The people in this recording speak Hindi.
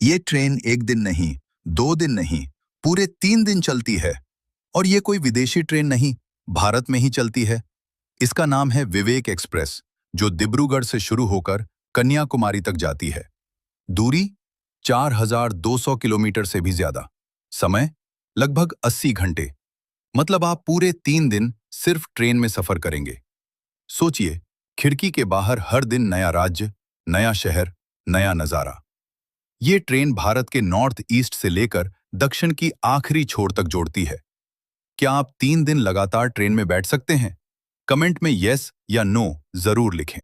ये ट्रेन एक दिन नहीं, 2 दिन नहीं, पूरे 3 दिन चलती है। और ये कोई विदेशी ट्रेन नहीं, भारत में ही चलती है। इसका नाम है विवेक एक्सप्रेस, जो डिब्रूगढ़ से शुरू होकर कन्याकुमारी तक जाती है। दूरी 4,200 किलोमीटर से भी ज्यादा। समय लगभग 80 घंटे। मतलब आप पूरे 3 दिन सिर्फ ट्रेन में सफर करेंगे। सोचिए, खिड़की के बाहर हर दिन नया राज्य, नया शहर, नया नजारा। ये ट्रेन भारत के नॉर्थ ईस्ट से लेकर दक्षिण की आखिरी छोर तक जोड़ती है। क्या आप 3 दिन लगातार ट्रेन में बैठ सकते हैं? कमेंट में यस या नो जरूर लिखें।